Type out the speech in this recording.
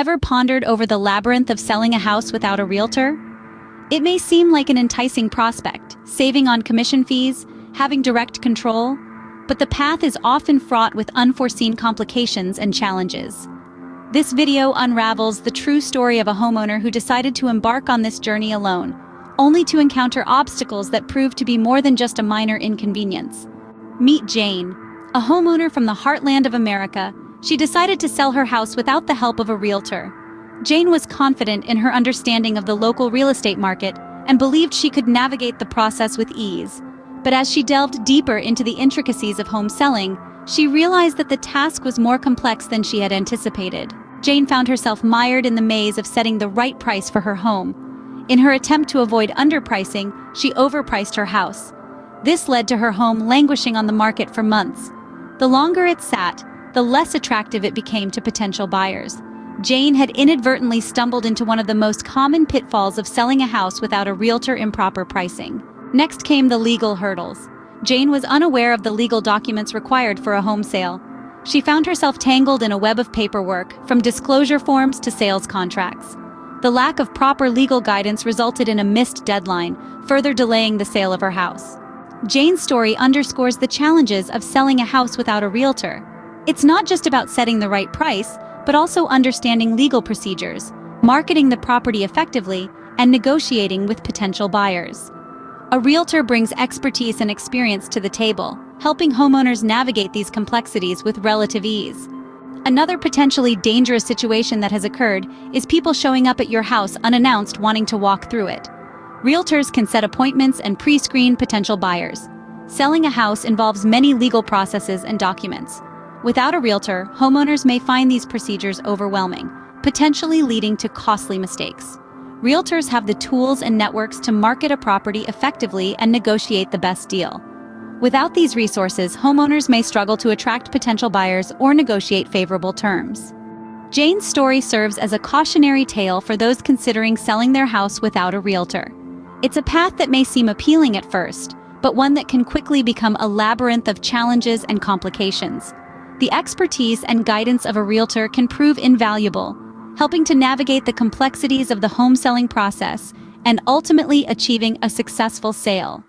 ever pondered over the labyrinth of selling a house without a realtor? It may seem like an enticing prospect, saving on commission fees, having direct control, but the path is often fraught with unforeseen complications and challenges. This video unravels the true story of a homeowner who decided to embark on this journey alone, only to encounter obstacles that proved to be more than just a minor inconvenience. Meet Jane, a homeowner from the heartland of America. She decided to sell her house without the help of a realtor. Jane was confident in her understanding of the local real estate market and believed she could navigate the process with ease. But as she delved deeper into the intricacies of home selling, she realized that the task was more complex than she had anticipated. Jane found herself mired in the maze of setting the right price for her home. In her attempt to avoid underpricing, she overpriced her house. This led to her home languishing on the market for months. The longer it sat, the less attractive it became to potential buyers. Jane had inadvertently stumbled into one of the most common pitfalls of selling a house without a realtor. Improper pricing. Next came the legal hurdles. Jane was unaware of the legal documents required for a home sale. She found herself tangled in a web of paperwork, from disclosure forms to sales contracts. The lack of proper legal guidance resulted in a missed deadline, further delaying the sale of her house. Jane's story underscores the challenges of selling a house without a realtor. It's not just about setting the right price, but also understanding legal procedures, marketing the property effectively, and negotiating with potential buyers. A realtor brings expertise and experience to the table, helping homeowners navigate these complexities with relative ease. Another potentially dangerous situation that has occurred is people showing up at your house unannounced wanting to walk through it. Realtors can set appointments and pre-screen potential buyers. Selling a house involves many legal processes and documents. Without a realtor, homeowners may find these procedures overwhelming, potentially leading to costly mistakes. Realtors have the tools and networks to market a property effectively and negotiate the best deal. Without these resources, homeowners may struggle to attract potential buyers or negotiate favorable terms. Jane's story serves as a cautionary tale for those considering selling their house without a realtor. It's a path that may seem appealing at first, but one that can quickly become a labyrinth of challenges and complications. The expertise and guidance of a realtor can prove invaluable, helping to navigate the complexities of the home selling process and ultimately achieving a successful sale.